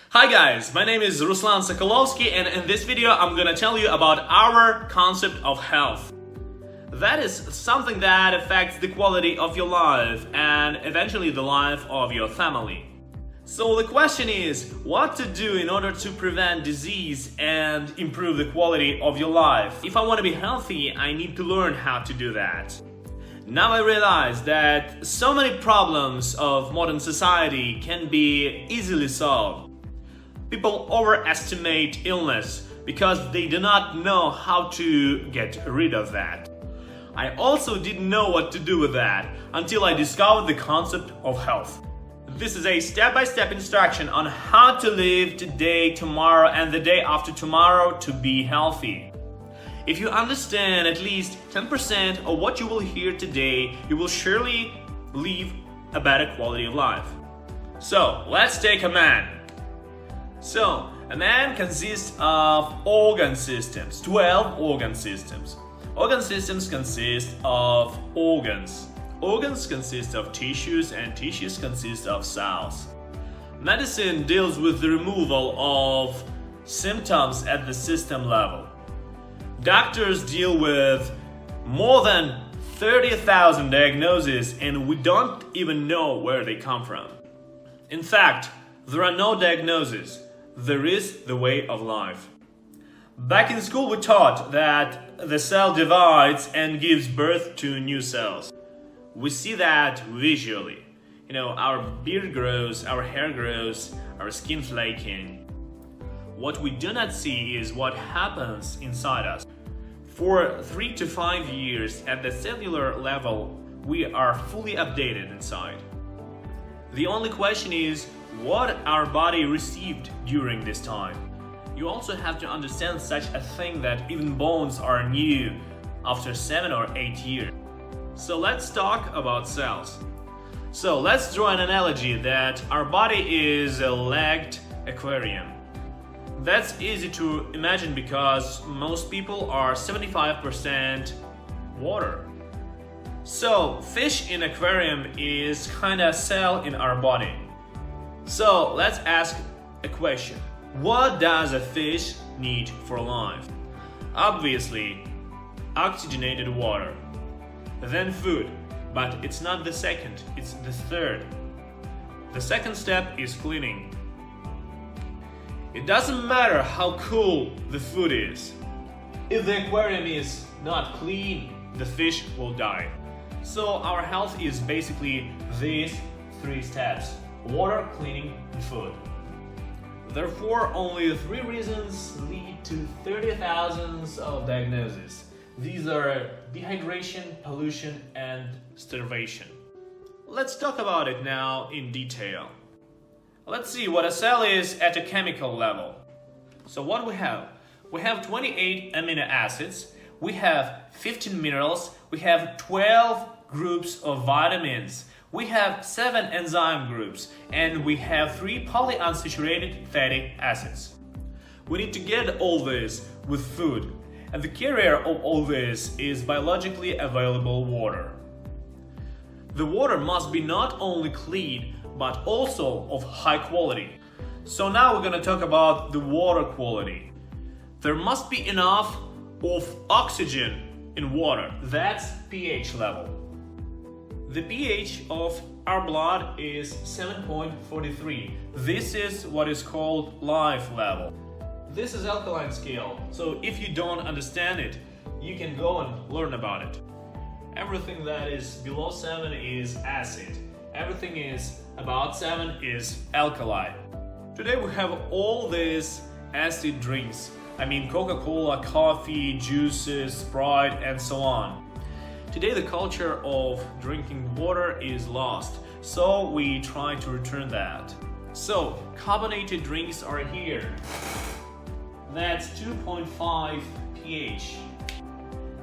Hi guys, my name is Ruslan Sokolovsky, and in this video I'm gonna tell you about our concept of health. That is something that affects the quality of your life and eventually the life of your family. So the question is, what to do in order to prevent disease and improve the quality of your life? If I want to be healthy, I need to learn how to do that. Now I realize that so many problems of modern society can be easily solved. People overestimate illness because they do not know how to get rid of that. I also didn't know what to do with that until I discovered the concept of health. This is a step-by-step instruction on how to live today, tomorrow, and the day after tomorrow to be healthy. If you understand at least 10% of what you will hear today, you will surely live a better quality of life. So, let's take a man. So, a man consists of organ systems, 12 organ systems. Organ systems consist of organs. Organs consist of tissues, and tissues consist of cells. Medicine deals with the removal of symptoms at the system level. Doctors deal with more than 30,000 diagnoses, and we don't even know where they come from. In fact, there are no diagnoses. There is the way of life. Back in school we taught that the cell divides and gives birth to new cells. We see that visually. Our beard grows, our hair grows, our skin flaking. What we do not see is what happens inside us. For 3 to 5 years at the cellular level, we are fully updated inside. The only question is what our body received during this time. You also have to understand such a thing that even bones are new after 7 or 8 years. So let's talk about cells. So let's draw an analogy that our body is a legged aquarium. That's easy to imagine because most people are 75% water. So fish in aquarium is kinda a cell in our body. So let's ask a question. What does a fish need for life? Obviously, oxygenated water. Then food, but it's not the second, it's the third. The second step is cleaning. It doesn't matter how cool the food is. If the aquarium is not clean, the fish will die. So our health is basically these 3 steps: water, cleaning, and food. Therefore, only 3 reasons lead to 30,000 of diagnoses. These are dehydration, pollution, and starvation. Let's talk about it now in detail. Let's see what a cell is at a chemical level. So what we have? We have 28 amino acids, we have 15 minerals, we have 12 groups of vitamins, we have 7 enzyme groups, and we have 3 polyunsaturated fatty acids. We need to get all this with food, and the carrier of all this is biologically available water. The water must be not only clean, but also of high quality. So now we're gonna talk about the water quality. There must be enough of oxygen in water. That's pH level. The pH of our blood is 7.43. This is what is called life level. This is alkaline scale, so if you don't understand it, you can go and learn about it. Everything that is below 7 is acid. Everything is about 7 is alkali. Today we have all these acid drinks. I mean Coca-Cola, coffee, juices, Sprite, and so on. Today the culture of drinking water is lost, so we try to return that. So, carbonated drinks are here. That's 2.5 pH.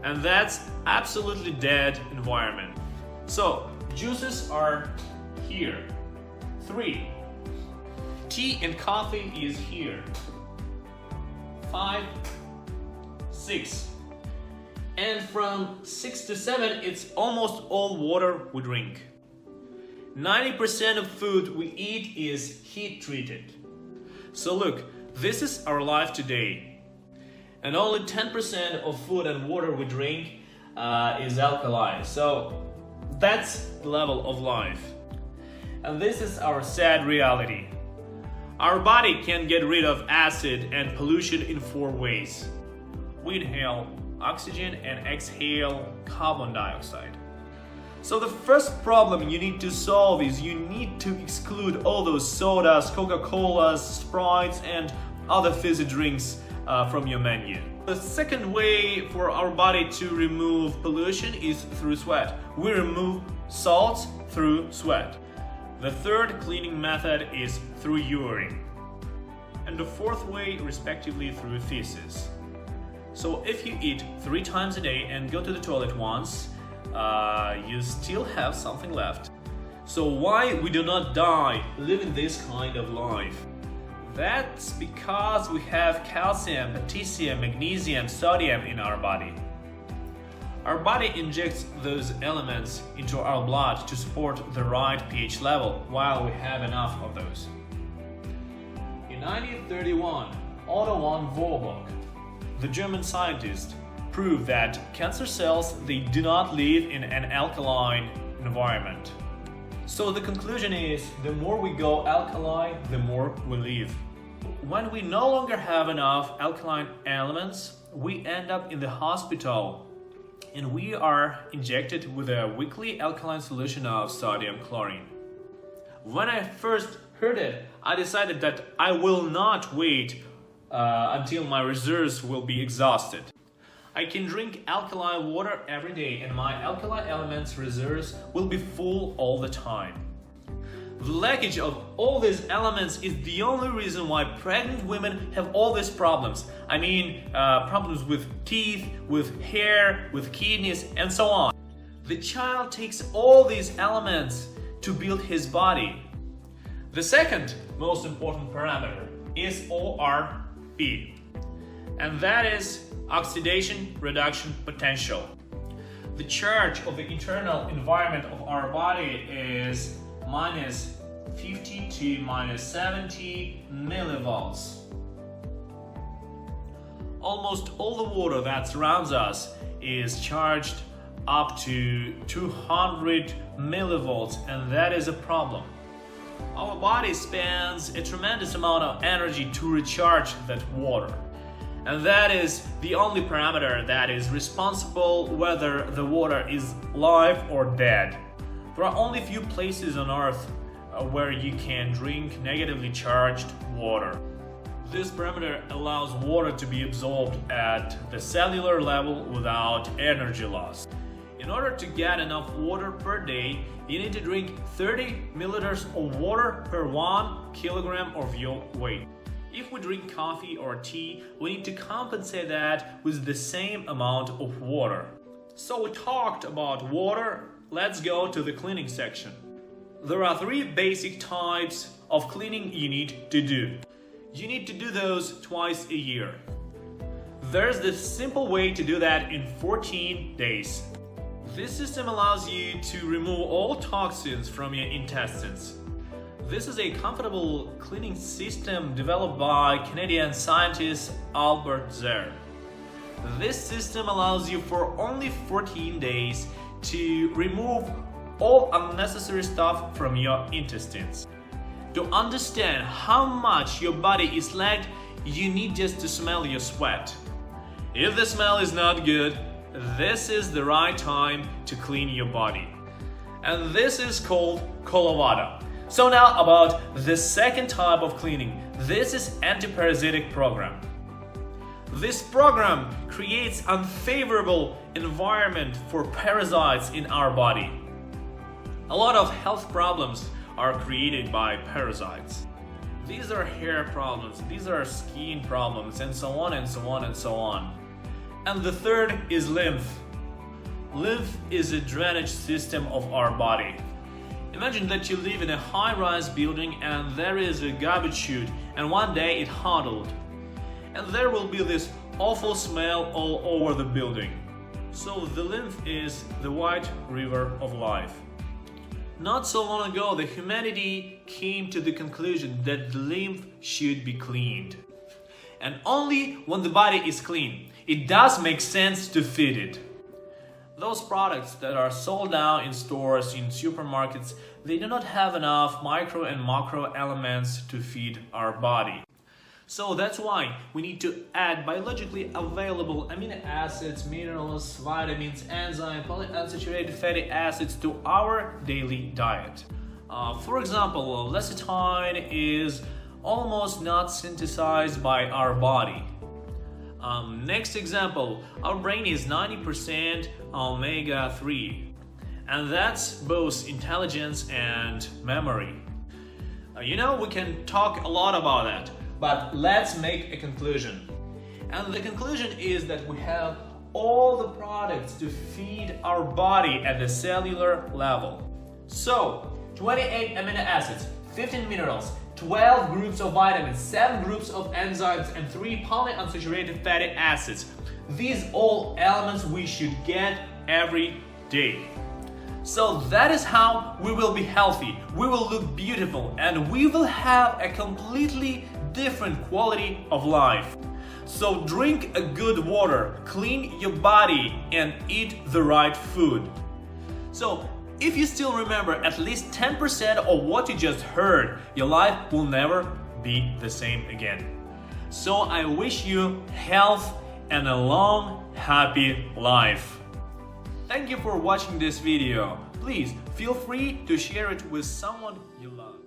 And that's absolutely dead environment. So, juices are here. 3. Tea and coffee is here. 5, 6. And from 6 to 7, it's almost all water we drink. 90% of food we eat is heat treated. So look, this is our life today. And only 10% of food and water we drink is alkaline. So that's the level of life. And this is our sad reality. Our body can get rid of acid and pollution in 4 ways. We inhale oxygen and exhale carbon dioxide. So the first problem you need to solve is you need to exclude all those sodas, Coca-Colas, Sprites and other fizzy drinks from your menu. The second way for our body to remove pollution is through sweat. We remove salts through sweat. The third cleaning method is through urine. And the fourth way, respectively, through feces. So if you eat 3 times a day and go to the toilet once, you still have something left. So why we do not die living this kind of life? That's because we have calcium, potassium, magnesium, sodium in our body. Our body injects those elements into our blood to support the right pH level while we have enough of those. In 1931, Otto von Warburg, the German scientist, proved that cancer cells, they do not live in an alkaline environment. So the conclusion is, the more we go alkaline, the more we live. When we no longer have enough alkaline elements, we end up in the hospital and we are injected with a weekly alkaline solution of sodium chlorine. When I first heard it, I decided that I will not wait until my reserves will be exhausted. I can drink alkaline water every day and my alkaline elements reserves will be full all the time. The lackage of all these elements is the only reason why pregnant women have all these problems. I mean, problems with teeth, with hair, with kidneys, and so on. The child takes all these elements to build his body. The second most important parameter is ORP, and that is oxidation reduction potential. The charge of the internal environment of our body is minus 50 to minus 70 millivolts. Almost all the water that surrounds us is charged up to 200 millivolts, and that is a problem. Our body spends a tremendous amount of energy to recharge that water. And that is the only parameter that is responsible whether the water is live or dead. There are only few places on Earth where you can drink negatively charged water. This parameter allows water to be absorbed at the cellular level without energy loss. In order to get enough water per day, you need to drink 30 milliliters of water per 1 kilogram of your weight. If we drink coffee or tea, we need to compensate that with the same amount of water. So we talked about water, let's go to the cleaning section. There are 3 basic types of cleaning you need to do. You need to do those twice a year. There's this simple way to do that in 14 days. This system allows you to remove all toxins from your intestines. This is a comfortable cleaning system developed by Canadian scientist Albert Zerr. This system allows you for only 14 days to remove all unnecessary stuff from your intestines. To understand how much your body is lagged, you need just to smell your sweat. If the smell is not good, this is the right time to clean your body. And this is called Kolovada. So now about the second type of cleaning. This is antiparasitic program. This program creates unfavorable environment for parasites in our body. A lot of health problems are created by parasites. These are hair problems, these are skin problems, and so on and so on and so on. And the third is lymph. Lymph is a drainage system of our body. Imagine that you live in a high-rise building and there is a garbage chute and one day it huddled. And there will be this awful smell all over the building. So the lymph is the white river of life. Not so long ago, the humanity came to the conclusion that the lymph should be cleaned. And only when the body is clean, it does make sense to feed it. Those products that are sold now in stores, in supermarkets, they do not have enough micro and macro elements to feed our body. So that's why we need to add biologically available amino acids, minerals, vitamins, enzymes, polyunsaturated fatty acids to our daily diet. For example, lecithin is almost not synthesized by our body. Next example, our brain is 90% omega-3, and that's both intelligence and memory. We can talk a lot about that, but let's make a conclusion. And the conclusion is that we have all the products to feed our body at the cellular level. So, 28 amino acids, 15 minerals, 12 groups of vitamins, 7 groups of enzymes, and 3 polyunsaturated fatty acids. These all elements we should get every day. So that is how we will be healthy, we will look beautiful, and we will have a completely different quality of life. So drink a good water, clean your body, and eat the right food. So if you still remember at least 10% of what you just heard, your life will never be the same again. So I wish you health and a long, happy life. Thank you for watching this video. Please feel free to share it with someone you love.